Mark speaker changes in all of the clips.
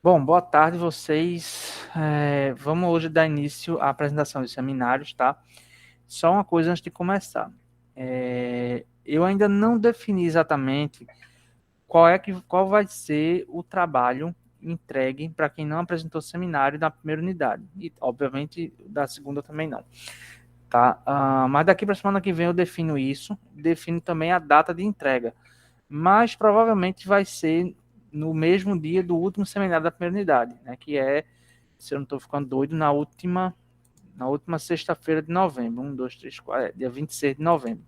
Speaker 1: Bom, boa tarde vocês. Vamos hoje dar início à apresentação dos seminários, tá? Só uma coisa antes de começar. Eu ainda não defini exatamente qual vai ser o trabalho entregue para quem não apresentou seminário da primeira unidade. E, obviamente, da segunda também não, tá? Mas daqui para a semana que vem eu defino isso, defino também a data de entrega. Mas provavelmente vai ser no mesmo dia do último seminário da primeira unidade, né? Que é, se eu não estou ficando doido, na última sexta-feira de novembro, 2, 3, 4, dia 26 de novembro,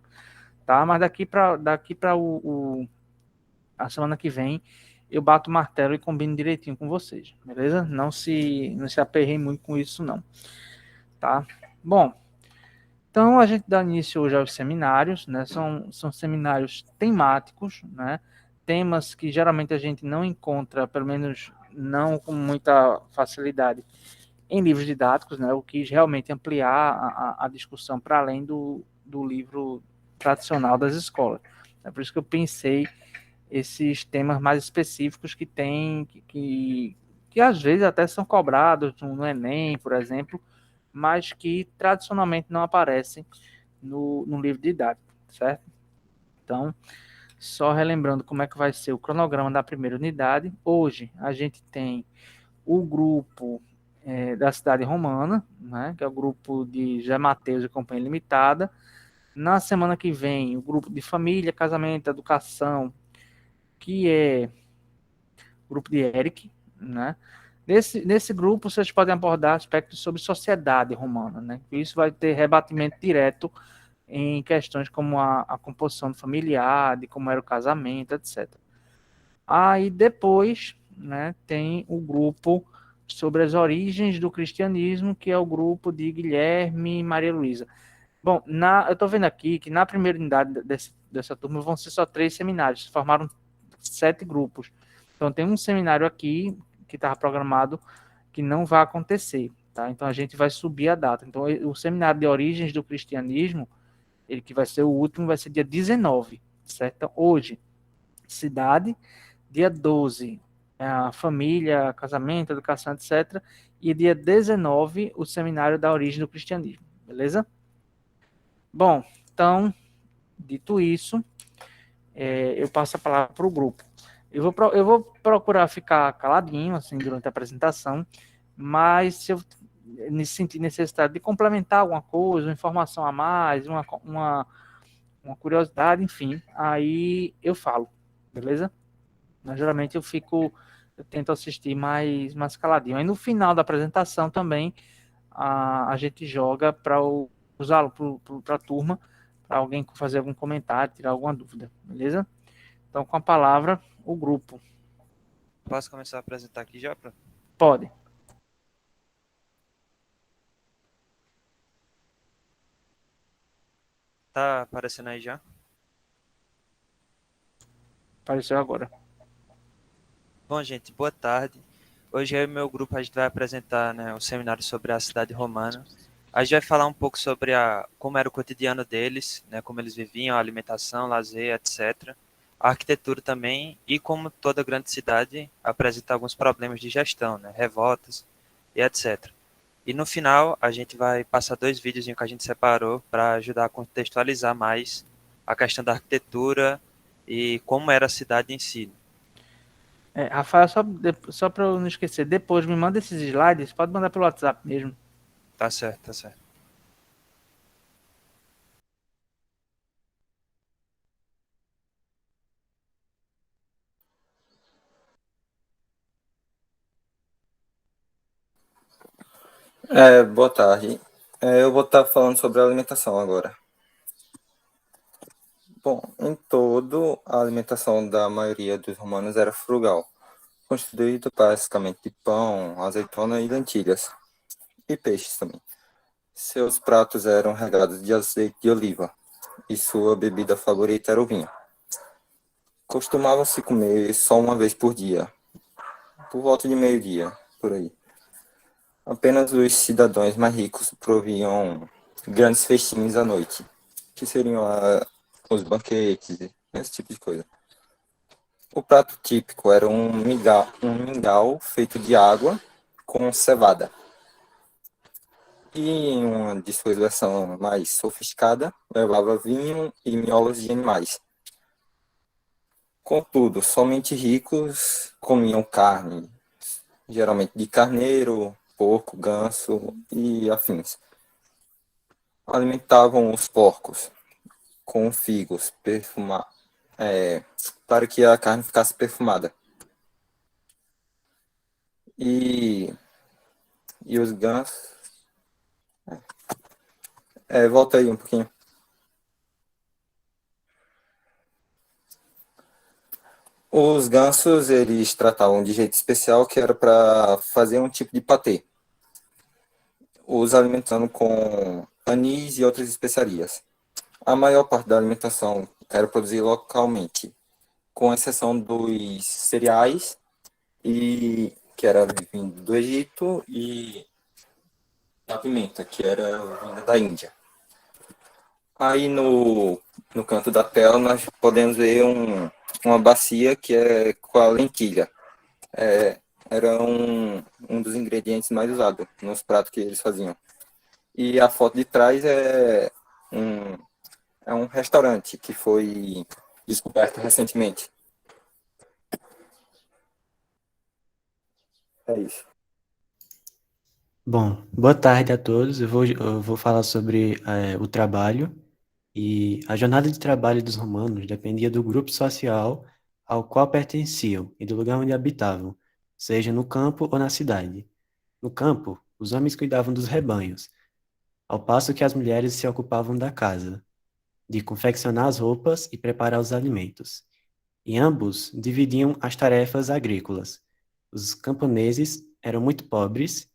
Speaker 1: tá? Mas daqui para a semana que vem eu bato o martelo e combino direitinho com vocês, beleza? Não se aperrem muito com isso não, tá? Bom, então a gente dá início hoje aos seminários, né? São seminários temáticos, né? Temas que geralmente a gente não encontra, pelo menos não com muita facilidade, em livros didáticos, né? Eu quis realmente ampliar a discussão para além do livro tradicional das escolas. É por isso que eu pensei esses temas mais específicos que tem, que às vezes até são cobrados no Enem, por exemplo, mas que tradicionalmente não aparecem no livro didático, certo? Então, só relembrando como é que vai ser o cronograma da primeira unidade. Hoje a gente tem o grupo da cidade romana, né, que é o grupo de José Mateus e Companhia Limitada. Na semana que vem, o grupo de família, casamento, educação, que é o grupo de Eric, né? Nesse grupo, vocês podem abordar aspectos sobre sociedade romana, né? Isso vai ter rebatimento direto em questões como a composição familiar, de como era o casamento, etc. Aí depois, né, tem o grupo sobre as origens do cristianismo, que é o grupo de Guilherme e Maria Luísa. Bom, eu estou vendo aqui que na primeira unidade dessa turma vão ser só 3 seminários, formaram 7 grupos. Então tem um seminário aqui que estava programado que não vai acontecer, tá? Então a gente vai subir a data. Então o seminário de origens do cristianismo, ele que vai ser o último, vai ser dia 19, certo? Então, hoje, cidade, dia 12, a família, casamento, educação, etc. E dia 19, o seminário da origem do cristianismo, beleza? Bom, então, dito isso, eu passo a palavra para o grupo. Eu vou procurar ficar caladinho, assim, durante a apresentação, mas se eu me sentir necessidade de complementar alguma coisa, uma informação a mais, uma curiosidade, enfim, aí eu falo, beleza? Mas, geralmente eu tento assistir mais caladinho. Aí no final da apresentação também a gente joga para os alunos, para a turma, para alguém fazer algum comentário, tirar alguma dúvida, beleza? Então, com a palavra, o grupo.
Speaker 2: Posso começar a apresentar aqui já, Bruno?
Speaker 1: Pode.
Speaker 2: Tá aparecendo aí já?
Speaker 1: Apareceu agora.
Speaker 2: Bom, gente, boa tarde. Hoje eu e meu grupo a gente vai apresentar, né, um seminário sobre a cidade romana. A gente vai falar um pouco sobre como era o cotidiano deles, né, como eles viviam, a alimentação, lazer, etc. A arquitetura também e como toda grande cidade apresenta alguns problemas de gestão, né, revoltas e etc. E no final a gente vai passar 2 vídeos que a gente separou para ajudar a contextualizar mais a questão da arquitetura e como era a cidade em si.
Speaker 1: Rafael, só para eu não esquecer, depois me manda esses slides, pode mandar pelo WhatsApp mesmo.
Speaker 2: Tá certo, tá certo.
Speaker 3: Boa tarde. Eu vou estar falando sobre a alimentação agora. Bom, em todo, a alimentação da maioria dos romanos era frugal, constituída basicamente de pão, azeitona e lentilhas, e peixes também. Seus pratos eram regados de azeite de oliva, e sua bebida favorita era o vinho. Costumava-se comer só uma vez por dia, por volta de meio-dia, por aí. Apenas os cidadãos mais ricos proviam grandes festinhos à noite, que seriam os banquetes, esse tipo de coisa. O prato típico era um mingau feito de água com cevada. E em uma de suas versões mais sofisticada, levava vinho e miolos de animais. Contudo, somente ricos comiam carne, geralmente de carneiro, porco, ganso e afins. Alimentavam os porcos com figos para que a carne ficasse perfumada. E, e os gansos. Volta aí um pouquinho. Os gansos, eles tratavam de jeito especial, que era para fazer um tipo de patê, os alimentando com anis e outras especiarias. A maior parte da alimentação era produzida localmente, com exceção dos cereais, e que era vindo do Egito, e da pimenta, que era vinda da Índia. Aí no canto da tela nós podemos ver uma bacia que é com a lentilha. Era um dos ingredientes mais usados nos pratos que eles faziam. E a foto de trás um, é um restaurante que foi descoberto recentemente. É isso.
Speaker 4: Bom, boa tarde a todos. Eu vou falar sobre o trabalho. E a jornada de trabalho dos romanos dependia do grupo social ao qual pertenciam e do lugar onde habitavam, seja no campo ou na cidade. No campo, os homens cuidavam dos rebanhos, ao passo que as mulheres se ocupavam da casa, de confeccionar as roupas e preparar os alimentos. E ambos dividiam as tarefas agrícolas. Os camponeses eram muito pobres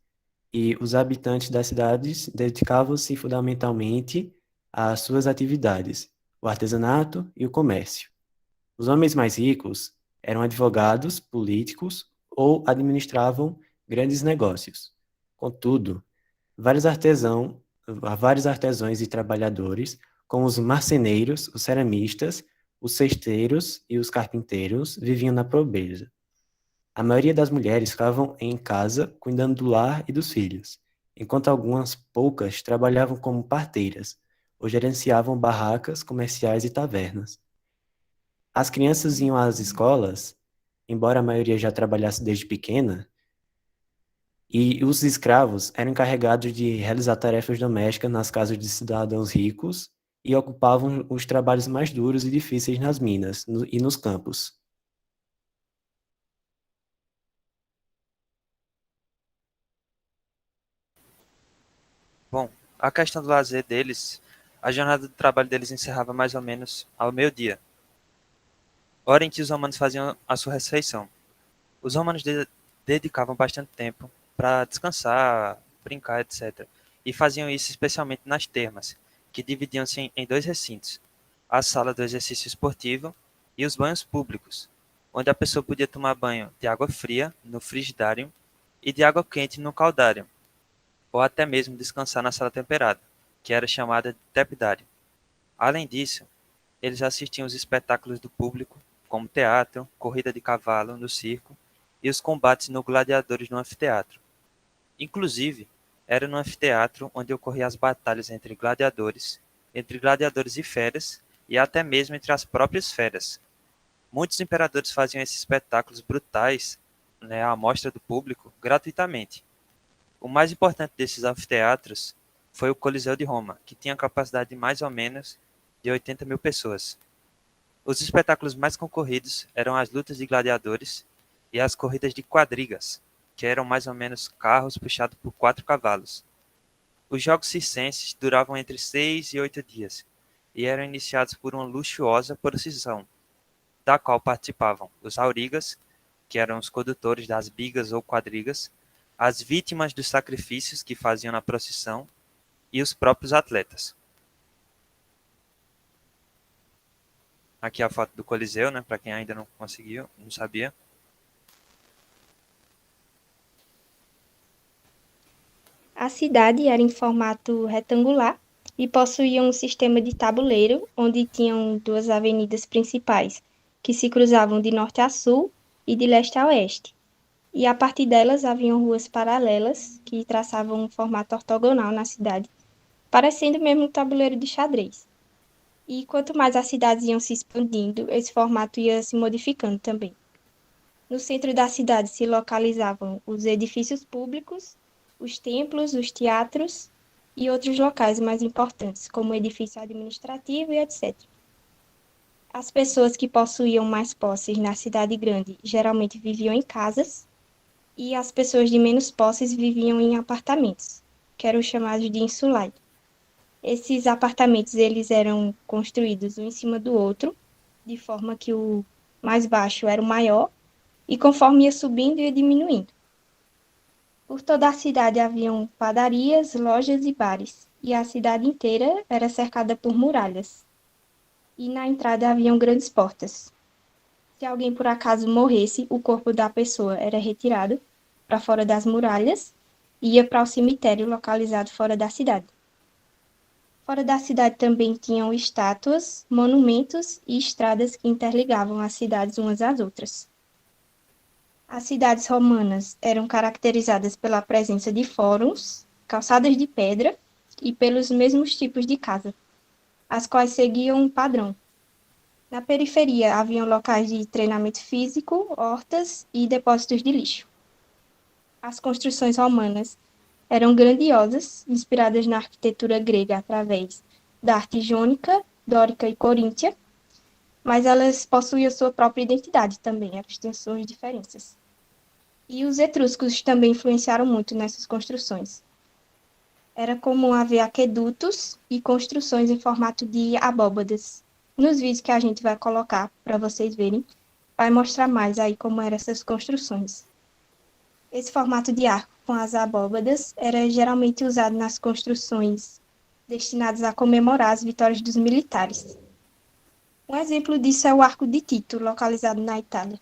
Speaker 4: e os habitantes das cidades dedicavam-se fundamentalmente às suas atividades, o artesanato e o comércio. Os homens mais ricos eram advogados, políticos ou administravam grandes negócios. Contudo, vários vários artesãos e trabalhadores, como os marceneiros, os ceramistas, os cesteiros e os carpinteiros, viviam na pobreza. A maioria das mulheres ficavam em casa cuidando do lar e dos filhos, enquanto algumas poucas trabalhavam como parteiras ou gerenciavam barracas comerciais e tavernas. As crianças iam às escolas, embora a maioria já trabalhasse desde pequena, e os escravos eram encarregados de realizar tarefas domésticas nas casas de cidadãos ricos e ocupavam os trabalhos mais duros e difíceis nas minas e nos campos.
Speaker 2: Bom, a questão do lazer deles, a jornada do trabalho deles encerrava mais ou menos ao meio-dia, hora em que os romanos faziam a sua refeição. Os romanos dedicavam bastante tempo para descansar, brincar, etc. E faziam isso especialmente nas termas, que dividiam-se em dois recintos: a sala do exercício esportivo e os banhos públicos, onde a pessoa podia tomar banho de água fria no frigidário e de água quente no caldário, ou até mesmo descansar na sala temperada, que era chamada de tepidário. Além disso, eles assistiam os espetáculos do público, como teatro, corrida de cavalo no circo e os combates no gladiadores no anfiteatro. Inclusive, era no anfiteatro onde ocorriam as batalhas entre gladiadores e feras, e até mesmo entre as próprias feras. Muitos imperadores faziam esses espetáculos brutais, né, à mostra do público, gratuitamente. O mais importante desses anfiteatros foi o Coliseu de Roma, que tinha capacidade de mais ou menos de 80 mil pessoas. Os espetáculos mais concorridos eram as lutas de gladiadores e as corridas de quadrigas, que eram mais ou menos carros puxados por 4 cavalos. Os jogos circenses duravam entre 6 e 8 dias e eram iniciados por uma luxuosa procissão, da qual participavam os aurigas, que eram os condutores das bigas ou quadrigas, as vítimas dos sacrifícios que faziam na procissão e os próprios atletas. Aqui a foto do Coliseu, né, para quem ainda não conseguiu, não sabia.
Speaker 5: A cidade era em formato retangular e possuía um sistema de tabuleiro, onde tinham duas avenidas principais, que se cruzavam de norte a sul e de leste a oeste. E a partir delas haviam ruas paralelas que traçavam um formato ortogonal na cidade, parecendo mesmo um tabuleiro de xadrez. E quanto mais as cidades iam se expandindo, esse formato ia se modificando também. No centro da cidade se localizavam os edifícios públicos, os templos, os teatros e outros locais mais importantes, como o edifício administrativo e etc. As pessoas que possuíam mais posses na cidade grande geralmente viviam em casas, e as pessoas de menos posses viviam em apartamentos, que eram chamados de insulae. Esses apartamentos eles eram construídos um em cima do outro, de forma que o mais baixo era o maior, e conforme ia subindo ia diminuindo. Por toda a cidade haviam padarias, lojas e bares, e a cidade inteira era cercada por muralhas. E na entrada haviam grandes portas. Se alguém por acaso morresse, o corpo da pessoa era retirado para fora das muralhas e ia para o cemitério localizado fora da cidade. Fora da cidade também tinham estátuas, monumentos e estradas que interligavam as cidades umas às outras. As cidades romanas eram caracterizadas pela presença de fóruns, calçadas de pedra e pelos mesmos tipos de casa, as quais seguiam um padrão. Na periferia haviam locais de treinamento físico, hortas e depósitos de lixo. As construções romanas eram grandiosas, inspiradas na arquitetura grega através da arte jônica, dórica e coríntia, mas elas possuíam sua própria identidade também, elas tinham suas diferenças. E os etruscos também influenciaram muito nessas construções. Era comum haver aquedutos e construções em formato de abóbadas. Nos vídeos que a gente vai colocar para vocês verem, vai mostrar mais aí como eram essas construções. Esse formato de arco com as abóbadas era geralmente usado nas construções destinadas a comemorar as vitórias dos militares. Um exemplo disso é o Arco de Tito, localizado na Itália.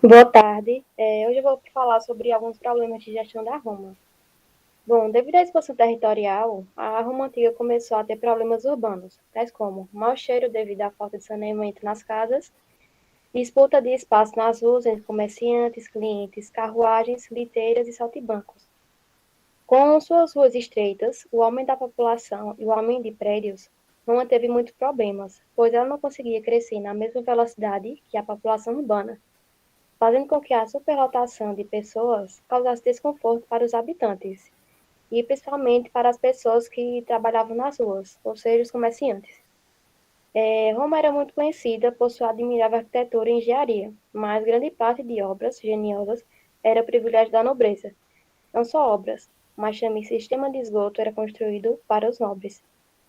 Speaker 6: Boa tarde. Hoje eu vou falar sobre alguns problemas de gestão da Roma. Bom, devido à expansão territorial, a Roma antiga começou a ter problemas urbanos, tais como mau cheiro devido à falta de saneamento nas casas, disputa de espaço nas ruas entre comerciantes, clientes, carruagens, liteiras e saltimbancos. Com suas ruas estreitas, o aumento da população e o aumento de prédios, Roma teve muitos problemas, pois ela não conseguia crescer na mesma velocidade que a população urbana, fazendo com que a superlotação de pessoas causasse desconforto para os habitantes, e principalmente para as pessoas que trabalhavam nas ruas, ou seja, os comerciantes. Roma era muito conhecida por sua admirável arquitetura e engenharia, mas grande parte de obras geniosas era privilégio da nobreza. Não só obras, mas também sistema de esgoto era construído para os nobres.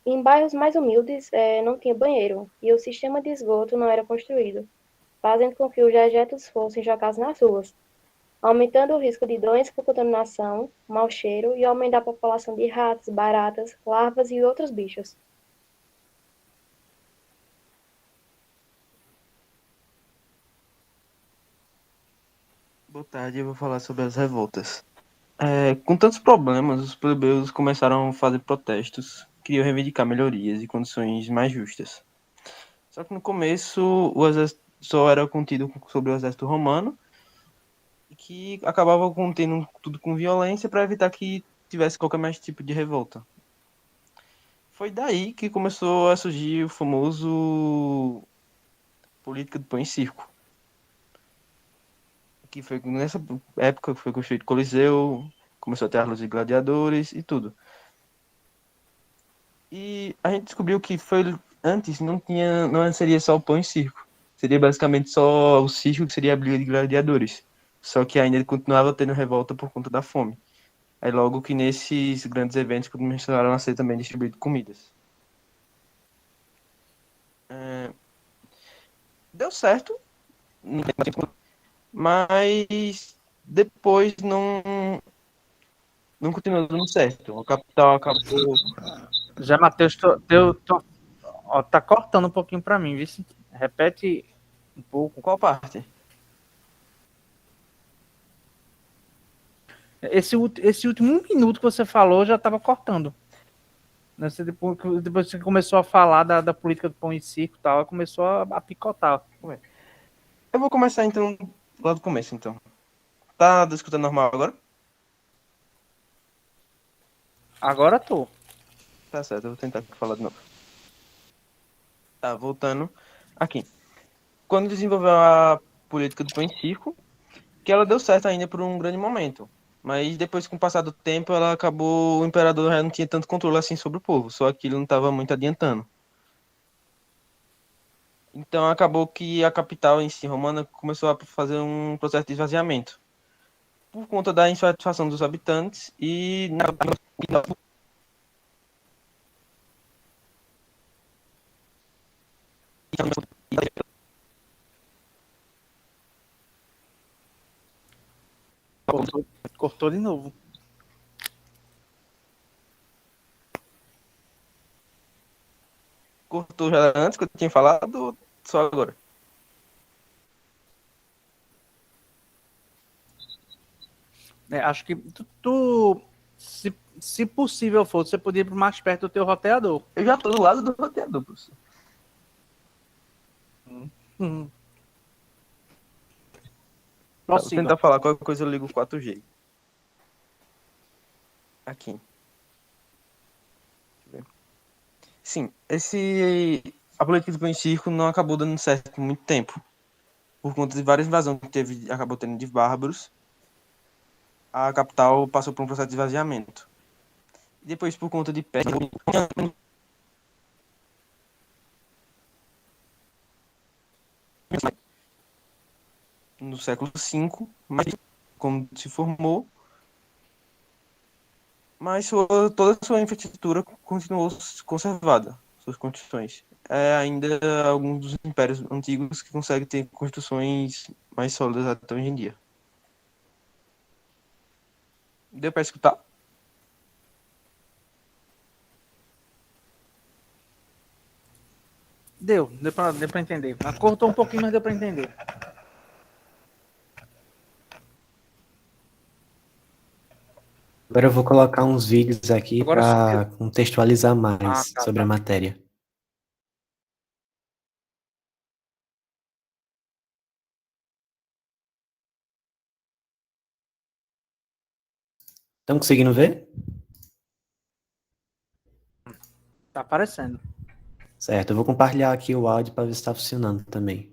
Speaker 6: Em bairros mais humildes não tinha banheiro, e o sistema de esgoto não era construído, fazendo com que os dejetos fossem jogados nas ruas, aumentando o risco de doenças por contaminação, mau cheiro e aumento da população de ratos, baratas, larvas e outros bichos.
Speaker 7: Boa tarde, eu vou falar sobre as revoltas. Com tantos problemas, os plebeus começaram a fazer protestos, queriam reivindicar melhorias e condições mais justas. Só que no começo o exército só era contido sobre o exército romano, que acabava contendo tudo com violência para evitar que tivesse qualquer mais tipo de revolta. Foi daí que começou a surgir o famoso política do pão e circo, que foi nessa época que foi construído o Coliseu, começou a ter as lutas de gladiadores e tudo. E a gente descobriu que antes não seria só o pão e circo, seria basicamente só o circo, que seria a briga de gladiadores. Só que ainda ele continuava tendo revolta por conta da fome. Aí logo que nesses grandes eventos começaram a ser também distribuídas comidas. Deu certo, mas depois não continuou dando certo. A capital acabou.
Speaker 1: Já, Matheus, tá cortando um pouquinho para mim, viu? Repete um pouco.
Speaker 7: Qual parte?
Speaker 1: Esse último 1 minuto que você falou já estava cortando. Depois que começou a falar da política do pão e circo e tal, começou a picotar.
Speaker 7: Eu vou começar então lá do começo, então. Tá escutando normal agora?
Speaker 1: Agora tô.
Speaker 7: Tá certo, eu vou tentar falar de novo. Tá, voltando aqui. Quando desenvolveu a política do pão e circo, que ela deu certo ainda por um grande momento. Mas depois, com o passar do tempo, ela acabou, o imperador já não tinha tanto controle assim sobre o povo, só aquilo não estava muito adiantando. Então acabou que a capital em si, romana, começou a fazer um processo de esvaziamento. Por conta da insatisfação dos habitantes e
Speaker 1: Cortou de novo.
Speaker 7: cortou já antes que eu tinha falado, ou só agora?
Speaker 1: Acho que se possível for, você podia ir mais perto do teu roteador.
Speaker 7: Eu já tô do lado do roteador, professor.
Speaker 1: Uhum.
Speaker 7: Tá, vou
Speaker 1: Prossiga.
Speaker 7: tentar falar qualquer coisa, eu ligo o 4G. Aqui. Sim, a política do pão e circo não acabou dando certo por muito tempo. Por conta de várias invasões que teve, acabou tendo de bárbaros, a capital passou por um processo de esvaziamento. Depois, por conta de peste, no século V, mas como se formou, mas toda a sua infraestrutura continuou conservada, suas construções. É ainda alguns dos impérios antigos que conseguem ter construções mais sólidas até hoje em dia. Deu para escutar?
Speaker 1: Deu pra entender. Cortou um pouquinho, mas deu pra entender.
Speaker 4: Agora eu vou colocar uns vídeos aqui
Speaker 1: Agora subiu.
Speaker 4: para contextualizar
Speaker 1: Ah,
Speaker 4: mais
Speaker 1: tá,
Speaker 4: sobre a matéria. Estão conseguindo ver?
Speaker 1: Tá aparecendo.
Speaker 4: Certo, eu vou compartilhar aqui o áudio para ver se está funcionando também.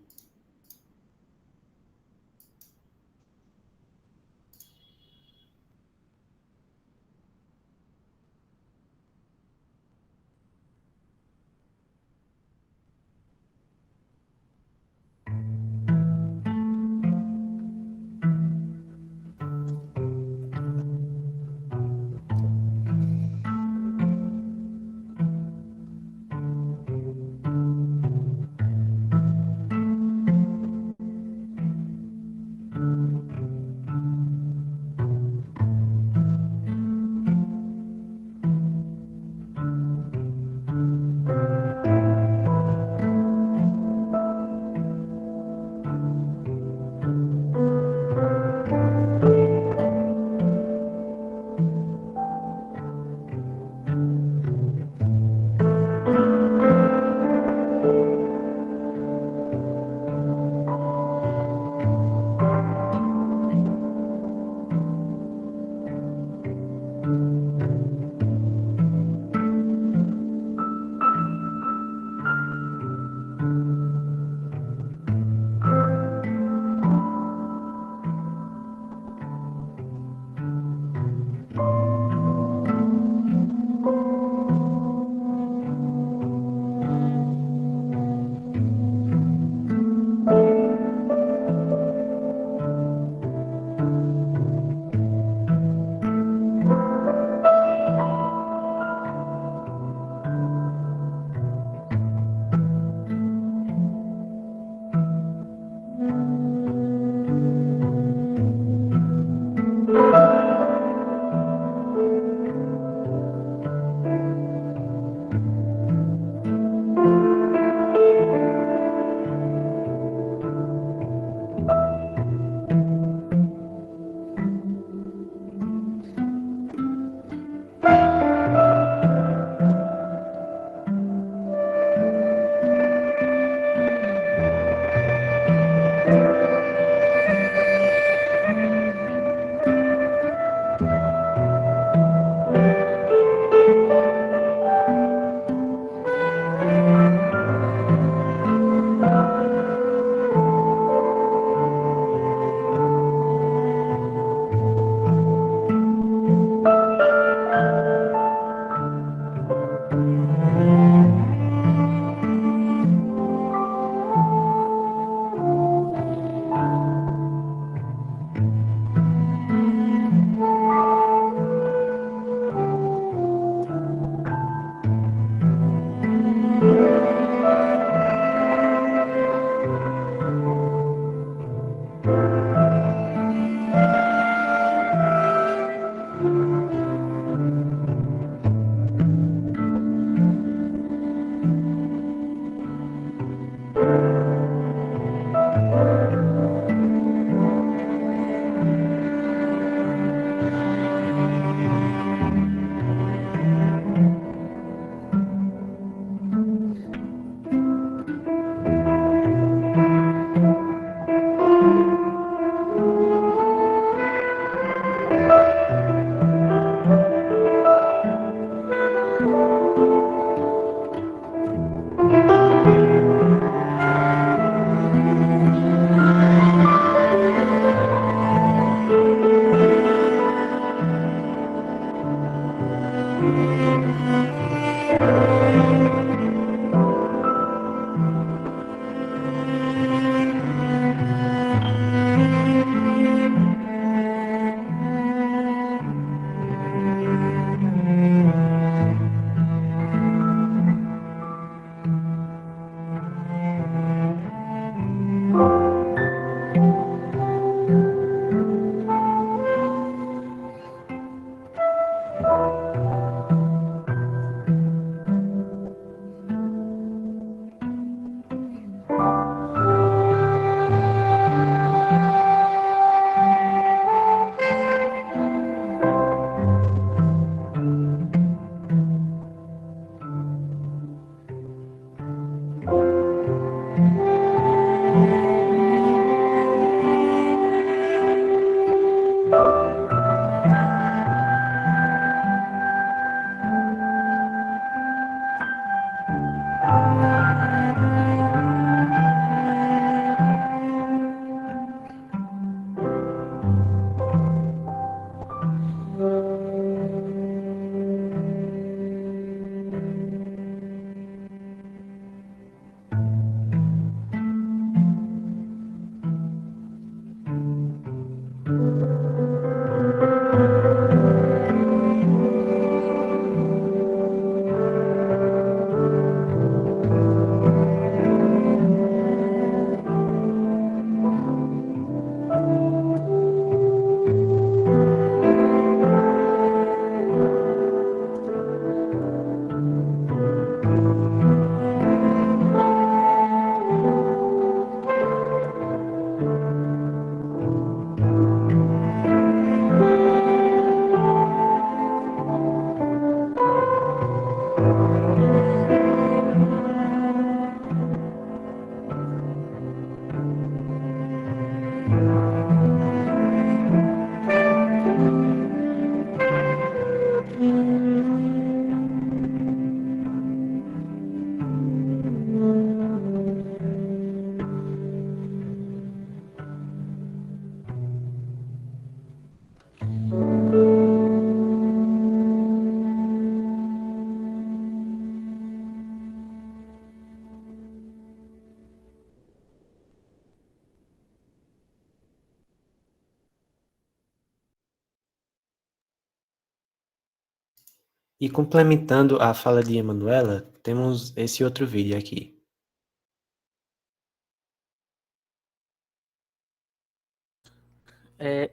Speaker 4: E complementando a fala de Emanuela, temos esse outro vídeo aqui.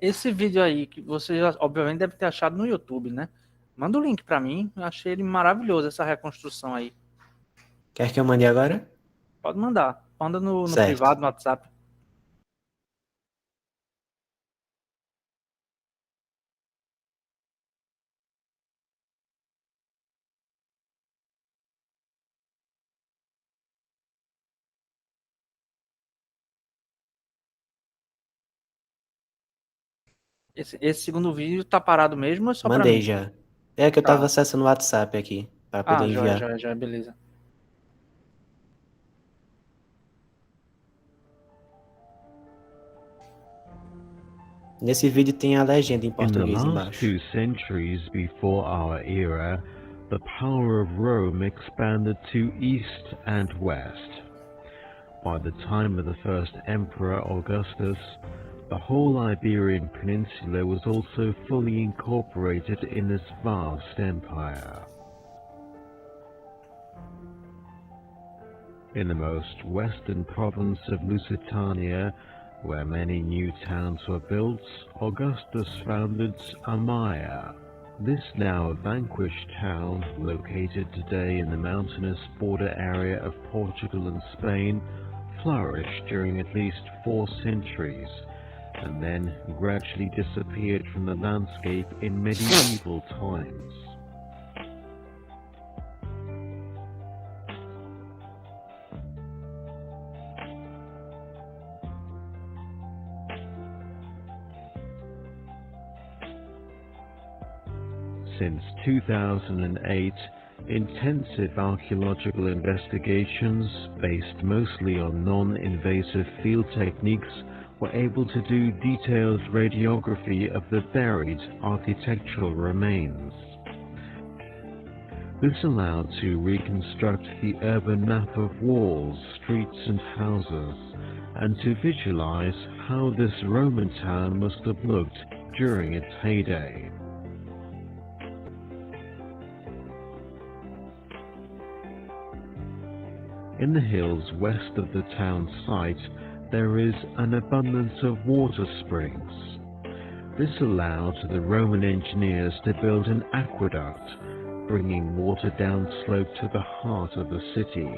Speaker 1: Esse vídeo aí, que você obviamente deve ter achado no YouTube, né? Manda o link para mim, eu achei ele maravilhoso, essa reconstrução aí.
Speaker 4: Quer que eu mande agora?
Speaker 1: Pode mandar, manda no
Speaker 4: Certo.
Speaker 1: privado, no WhatsApp. Esse segundo vídeo tá parado mesmo ou é só para
Speaker 4: Mandei
Speaker 1: mim?
Speaker 4: já. É que eu tava
Speaker 1: Tá.
Speaker 4: acessando o WhatsApp aqui, para poder
Speaker 1: Joia,
Speaker 4: enviar.
Speaker 1: joia, joia, beleza.
Speaker 4: Nesse vídeo tem a legenda em
Speaker 8: In the
Speaker 4: português
Speaker 8: last
Speaker 4: embaixo.
Speaker 8: 2 centuries before our era, the power of Rome expanded to east and west. By the time of the first emperor Augustus, the whole Iberian Peninsula was also fully incorporated in this vast empire. In the most western province of Lusitania, where many new towns were built, Augustus founded Amaya. This now vanquished town, located today in the mountainous border area of Portugal and Spain, flourished during at least 4 centuries, and then gradually disappeared from the landscape in medieval times. Since 2008, intensive archaeological investigations, based mostly on non-invasive field techniques, were able to do detailed radiography of the buried architectural remains. This allowed to reconstruct the urban map of walls, streets and houses, and to visualize how this Roman town must have looked during its heyday. In the hills west of the town site, there is an abundance of water springs. This allowed the Roman engineers to build an aqueduct, bringing water downslope to the heart of the city.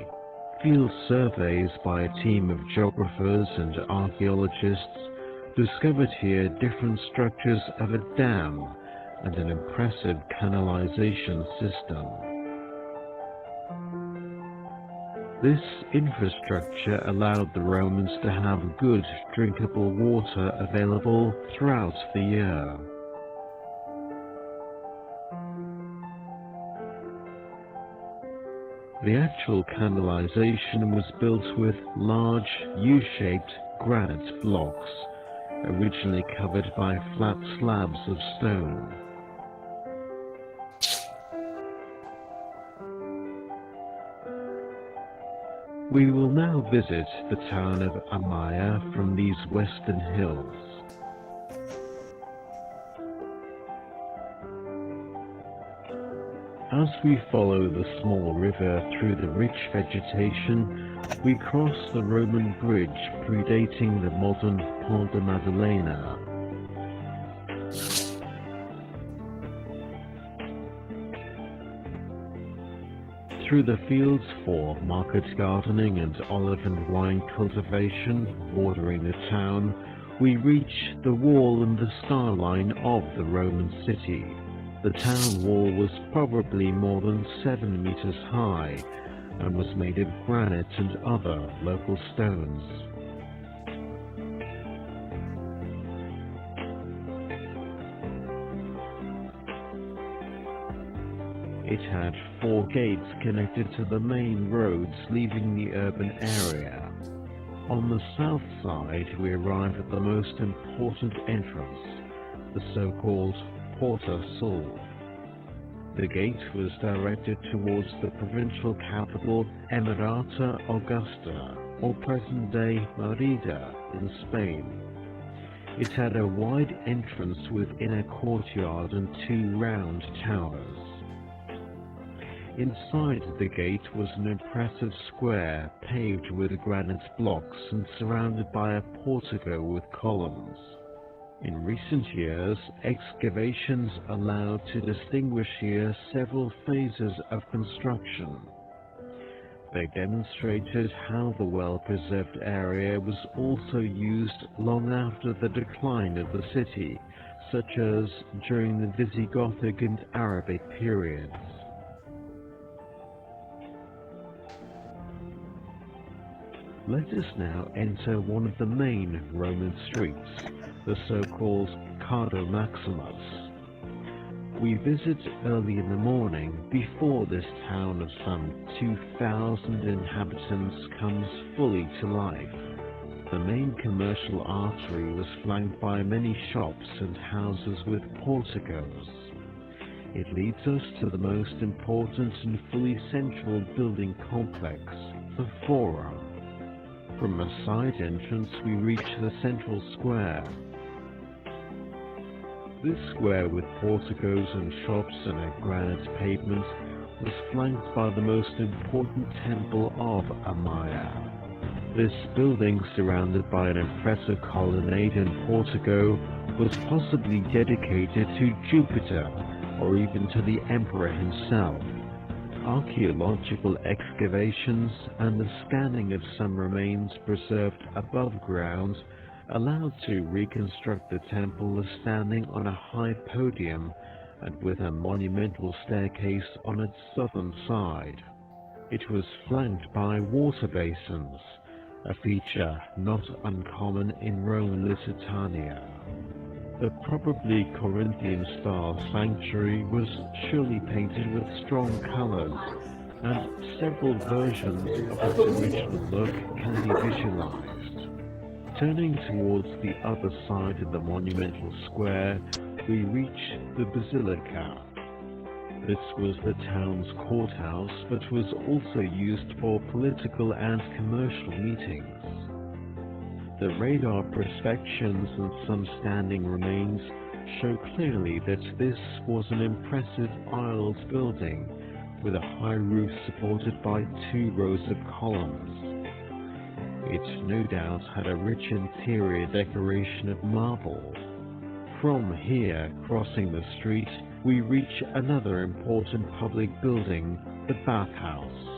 Speaker 8: Field surveys by a team of geographers and archaeologists discovered here different structures of a dam and an impressive canalization system. This infrastructure allowed the Romans to have good drinkable water available throughout the year. The actual canalization was built with large U-shaped granite blocks, originally covered by flat slabs of stone. We will now visit the town of Amaya from these western hills. As we follow the small river through the rich vegetation, we cross the Roman bridge predating the modern Pont de Madalena. Through the fields for market gardening and olive and wine cultivation bordering the town, we reach the wall and the skyline of the Roman city. The town wall was probably more than 7 meters high and was made of granite and other local stones. It had 4 gates connected to the main roads leaving the urban area. On the south side, we arrive at the most important entrance, the so-called Porta Sul. The gate was directed towards the provincial capital Emirata Augusta, or present-day Merida, in Spain. It had a wide entrance with inner courtyard and 2 round towers. Inside the gate was an impressive square paved with granite blocks and surrounded by a portico with columns. In recent years, excavations allowed to distinguish here several phases of construction. They demonstrated how the well-preserved area was also used long after the decline of the city, such as during the Visigothic and Arabic periods. Let us now enter one of the main Roman streets, the so-called Cardo Maximus. We visit early in the morning before this town of some 2,000 inhabitants comes fully to life. The main commercial artery was flanked by many shops and houses with porticos. It leads us to the most important and fully central building complex, the Forum. From a side entrance we reach the central square. This square with porticos and shops and a granite pavement was flanked by the most important temple of Amaya. This building, surrounded by an impressive colonnade and portico, was possibly dedicated to Jupiter or even to the emperor himself. Archaeological excavations and the scanning of some remains preserved above ground allowed to reconstruct the temple as standing on a high podium and with a monumental staircase on its southern side. It was flanked by water basins, a feature not uncommon in Roman Lusitania. The probably Corinthian-style sanctuary was surely painted with strong colors, and several versions of its original look can be visualized. Turning towards the other side of the monumental square, we reach the Basilica. This was the town's courthouse, but was also used for political and commercial meetings. The radar prospections and some standing remains show clearly that this was an impressive aisled building with a high roof supported by 2 rows of columns. It no doubt had a rich interior decoration of marble. From here, crossing the street, we reach another important public building, the bathhouse.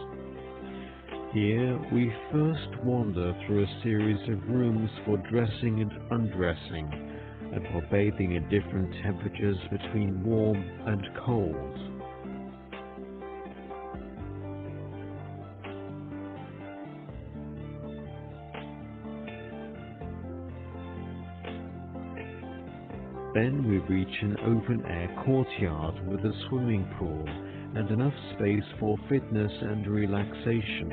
Speaker 8: Here we first wander through a series of rooms for dressing and undressing, and for bathing at different temperatures between warm and cold. Then we reach an open-air courtyard with a swimming pool and enough space for fitness and relaxation.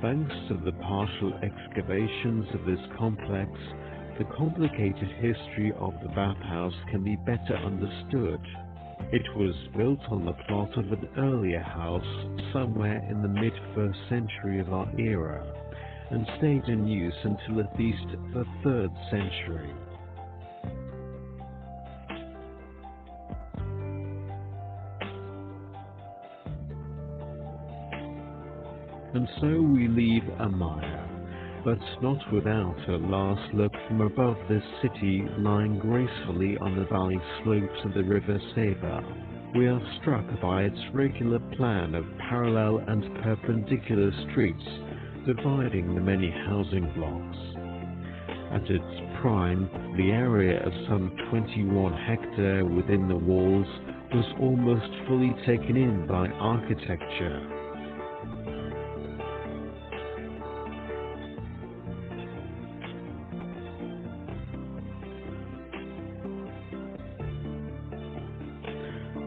Speaker 8: Thanks to the partial excavations of this complex, the complicated history of the bathhouse can be better understood. It was built on the plot of an earlier house somewhere in the mid-1st century of our era, and stayed in use until at least the 3rd century. And so we leave Amaya, but not without a last look from above this city lying gracefully on the valley slopes of the river Seba. We are struck by its regular plan of parallel and perpendicular streets dividing the many housing blocks. At its prime, the area of some 21 hectares within the walls was almost fully taken in by architecture.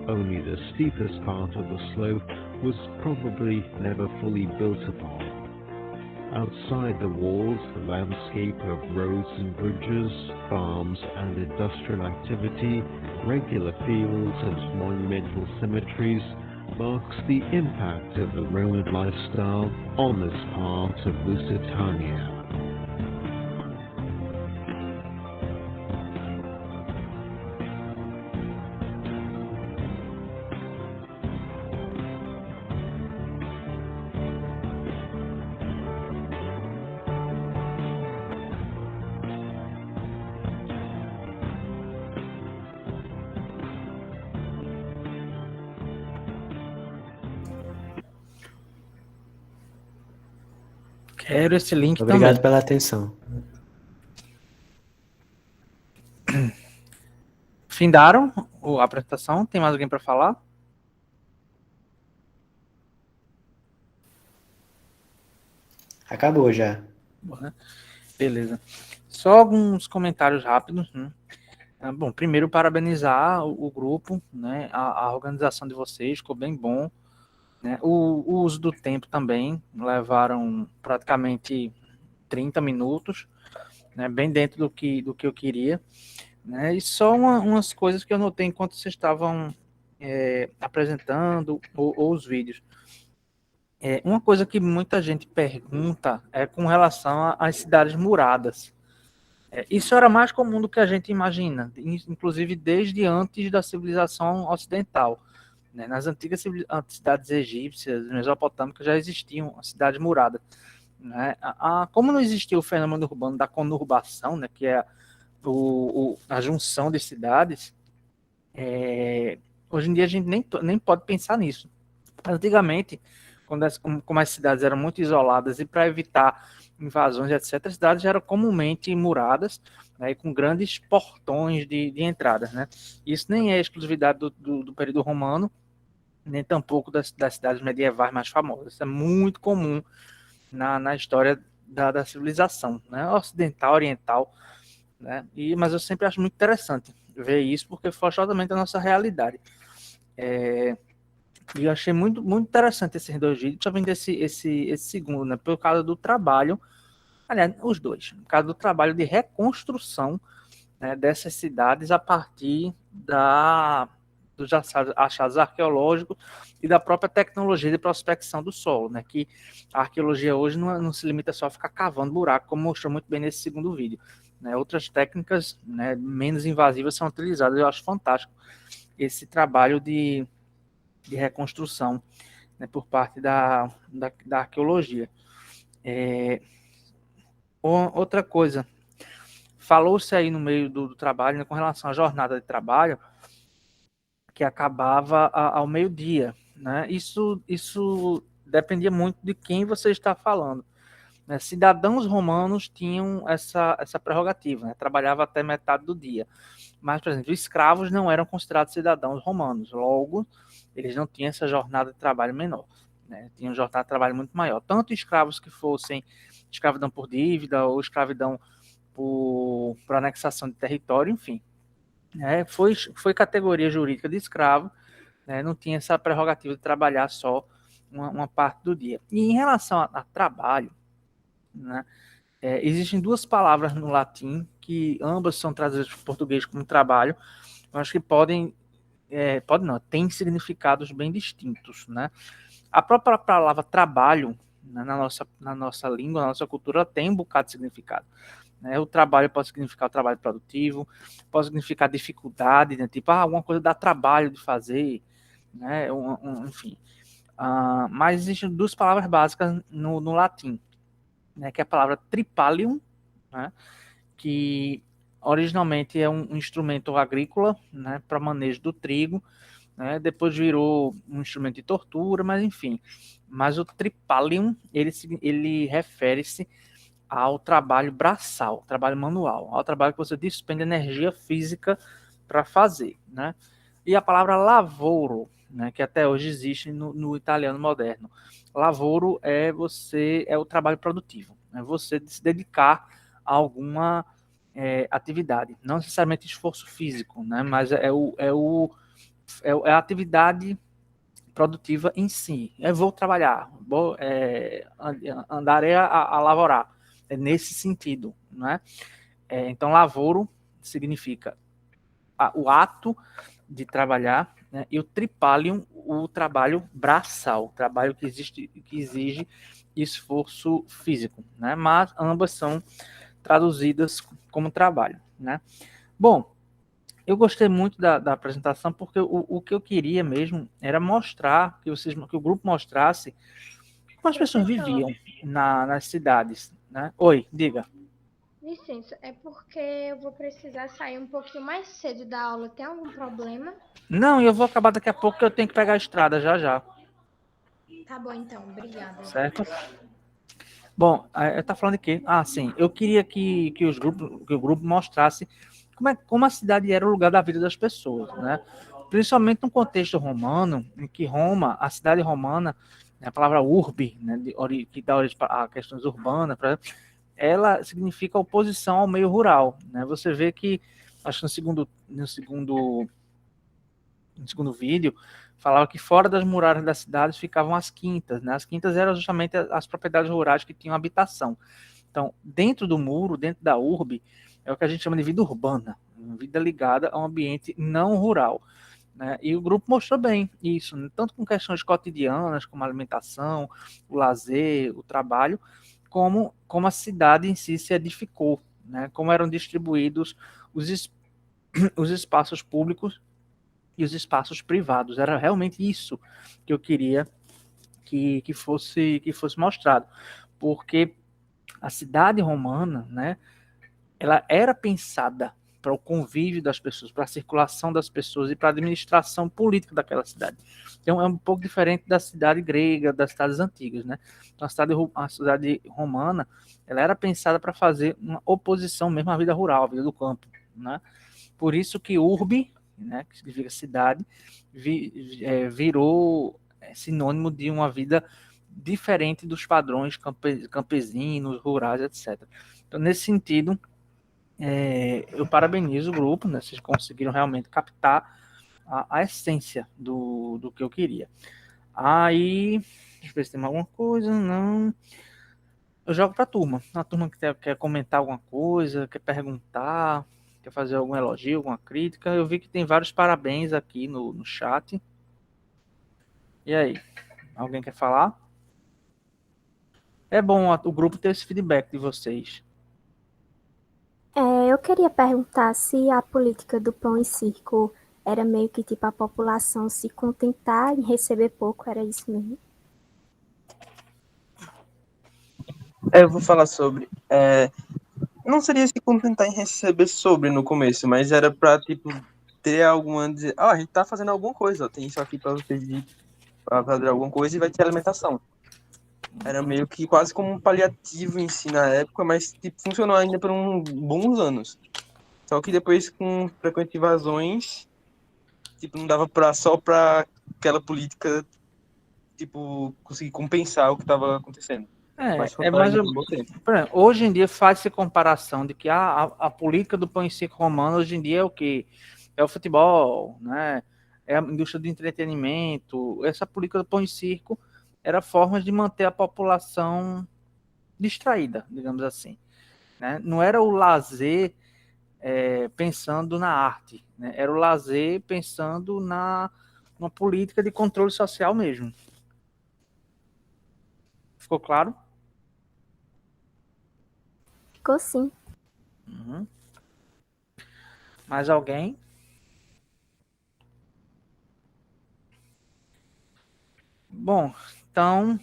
Speaker 8: Only the steepest part of the slope was probably never fully built upon. Outside the walls, the landscape of roads and bridges, farms and industrial activity, regular fields and monumental cemeteries marks the impact of the Roman lifestyle on this part of Lusitania.
Speaker 1: Quero esse link
Speaker 4: Obrigado
Speaker 1: também.
Speaker 4: pela atenção.
Speaker 1: Findaram a apresentação? Tem mais alguém para falar?
Speaker 4: Acabou já.
Speaker 1: Beleza. Só alguns comentários rápidos, né? Bom, primeiro parabenizar o grupo, né? A organização de vocês ficou bem bom, né? O uso do tempo também, levaram praticamente 30 minutos, né? Bem dentro do que eu queria, né? E só umas coisas que eu notei enquanto vocês estavam apresentando ou os vídeos. Uma coisa que muita gente pergunta é com relação às cidades muradas. Isso era mais comum do que a gente imagina, inclusive desde antes da civilização ocidental, né? Nas antigas cidades egípcias, mesopotâmicas, já existiam cidades muradas, né? Como não existia o fenômeno urbano da conurbação, né, que é a junção de cidades, hoje em dia a gente nem pode pensar nisso. Antigamente, como as cidades eram muito isoladas e para evitar invasões, etc., as cidades eram comumente muradas, né, e com grandes portões de entradas, né? Isso nem é exclusividade do período romano, nem tampouco das cidades medievais mais famosas. Isso é muito comum na história da civilização, né? Ocidental, oriental, né? Mas eu sempre acho muito interessante ver isso, porque foge totalmente da nossa realidade. E eu achei muito, muito interessante esses dois vídeos, principalmente esse segundo, né? Por causa do trabalho, aliás, os dois, por causa do trabalho de reconstrução, né, dessas cidades a partir dos achados arqueológicos e da própria tecnologia de prospecção do solo, né? Que a arqueologia hoje não se limita só a ficar cavando buraco, como mostrou muito bem nesse segundo vídeo, né? Outras técnicas, né, menos invasivas são utilizadas. Eu acho fantástico esse trabalho de reconstrução, né, por parte da arqueologia. Outra coisa, falou-se aí no meio do trabalho, né, com relação à jornada de trabalho, que acabava ao meio-dia, né? Isso dependia muito de quem você está falando, né? Cidadãos romanos tinham essa prerrogativa, né? Trabalhava até metade do dia. Mas, por exemplo, escravos não eram considerados cidadãos romanos. Logo, eles não tinham essa jornada de trabalho menor, né? Tinham jornada de trabalho muito maior. Tanto escravos que fossem escravidão por dívida ou escravidão por anexação de território, enfim. Foi categoria jurídica de escravo, né? Não tinha essa prerrogativa de trabalhar só uma parte do dia. E em relação a trabalho, né? Existem duas palavras no latim que ambas são traduzidas para o português como trabalho. Eu acho que tem significados bem distintos, né? A própria palavra trabalho, né, na nossa língua, na nossa cultura, ela tem um bocado de significado, né? O trabalho pode significar o trabalho produtivo, pode significar dificuldade, né? Tipo, alguma coisa dá trabalho de fazer, né? Enfim. Mas existem duas palavras básicas no latim, né? Que é a palavra tripalium, né? Que originalmente é um instrumento agrícola, né? Para manejo do trigo, né? Depois virou um instrumento de tortura, mas enfim. Mas o tripalium, ele refere-se ao trabalho braçal, trabalho manual, ao trabalho que você despende energia física para fazer, né? E a palavra lavoro, né, que até hoje existe no italiano moderno. Lavoro é o trabalho produtivo, é você se dedicar a alguma atividade, não necessariamente esforço físico, né, mas é a atividade produtiva em si. Eu vou trabalhar, andarei a lavourar. É nesse sentido, né? Então, lavoro significa o ato de trabalhar, né, e o tripalium, o trabalho braçal, o trabalho que exige esforço físico, né, mas ambas são traduzidas como trabalho, né. Bom, eu gostei muito da apresentação porque o que eu queria mesmo era mostrar, que o grupo mostrasse como as pessoas viviam nas cidades, né. Oi, diga.
Speaker 9: Licença, é porque eu vou precisar sair um pouquinho mais cedo da aula. Tem algum problema?
Speaker 1: Não, eu vou acabar daqui a pouco que eu tenho que pegar a estrada já já,
Speaker 9: Tá bom, então. Obrigada.
Speaker 1: certo? Bom, eu tá falando de quê? Ah, sim, eu queria que o grupo mostrasse como a cidade era o lugar da vida das pessoas, né? Principalmente no contexto romano, em que Roma, a cidade romana, né, a palavra urbe, né, que dá origem a questões urbanas, por exemplo, ela significa oposição ao meio rural, né? Você vê que, acho que no segundo vídeo, falava que fora das muralhas das cidades ficavam as quintas, né? As quintas eram justamente as propriedades rurais que tinham habitação. Então, dentro do muro, dentro da urbe, é o que a gente chama de vida urbana, uma vida ligada a um ambiente não rural, né? E o grupo mostrou bem isso, né? Tanto com questões cotidianas, como a alimentação, o lazer, o trabalho, como a cidade em si se edificou, né? Como eram distribuídos os, os espaços públicos e os espaços privados. Era realmente isso que eu queria que fosse mostrado, porque a cidade romana, né, ela era pensada para o convívio das pessoas, para a circulação das pessoas e para a administração política daquela cidade. Então é um pouco diferente da cidade grega, das cidades antigas, né? Então, a cidade romana, ela era pensada para fazer uma oposição mesmo à vida rural, à vida do campo, né? Por isso que urbe, né, que significa cidade, virou sinônimo de uma vida diferente dos padrões campesinos, rurais, etc. Então, nesse sentido, eu parabenizo o grupo, né, vocês conseguiram realmente captar a essência do que eu queria. Aí, deixa eu ver se tem alguma coisa, não. Eu jogo para a turma. A turma que quer comentar alguma coisa, quer perguntar, quer fazer algum elogio, alguma crítica. Eu vi que tem vários parabéns aqui no chat. E aí, alguém quer falar? É bom o grupo ter esse feedback de vocês.
Speaker 10: Eu queria perguntar se a política do pão e circo era meio que tipo a população se contentar em receber pouco, era isso mesmo?
Speaker 7: Eu vou falar sobre. Não seria se contentar em receber sobre no começo, mas era pra, tipo, ter alguma. Dizer, a gente tá fazendo alguma coisa, ó, tem isso aqui pra vocês pra fazer alguma coisa e vai ter alimentação. Era meio que quase como um paliativo em si na época, mas tipo, funcionou ainda por uns bons anos. Só que depois, com frequentes invasões, tipo, não dava só pra aquela política, tipo, conseguir compensar o que estava acontecendo. Mas foi
Speaker 1: Mais
Speaker 7: ainda por um bom tempo.
Speaker 1: por exemplo, hoje em dia faz-se comparação de que a política do pão e circo romano hoje em dia é o quê? É o futebol, né? É a indústria do entretenimento. Essa política do pão e circo era formas de manter a população distraída, digamos assim, né? Não era o lazer pensando na arte, né? Era o lazer pensando numa política de controle social mesmo. Ficou claro?
Speaker 10: Ficou sim.
Speaker 1: Uhum. Mais alguém? Bom, então,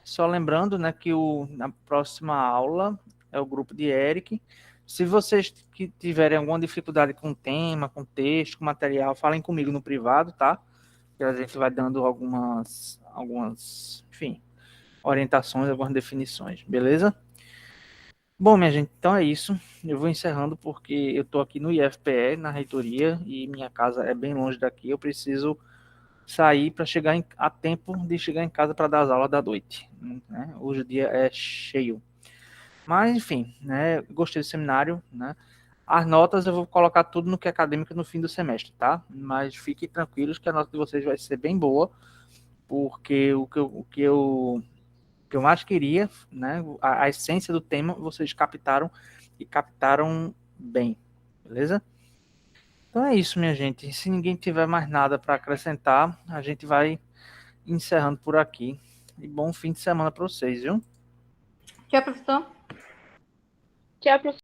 Speaker 1: só lembrando, né, que na próxima aula é o grupo de Eric. Se vocês que tiverem alguma dificuldade com o tema, com texto, com material, falem comigo no privado, tá? Que a gente vai dando algumas, enfim, orientações, algumas definições, beleza? Bom, minha gente, então é isso. Eu vou encerrando porque eu estou aqui no IFPE, na reitoria, e minha casa é bem longe daqui. Eu preciso sair para chegar a tempo de chegar em casa para dar as aulas da noite, né? Hoje o dia é cheio. Mas, enfim, né? Gostei do seminário, né? As notas eu vou colocar tudo no que é acadêmico no fim do semestre, tá? Mas fiquem tranquilos que a nota de vocês vai ser bem boa, porque o que eu mais queria, né? A essência do tema vocês captaram e captaram bem, beleza? Então é isso, minha gente. Se ninguém tiver mais nada para acrescentar, a gente vai encerrando por aqui. E bom fim de semana para vocês, viu?
Speaker 11: Tchau, professor.
Speaker 6: Tchau, professor.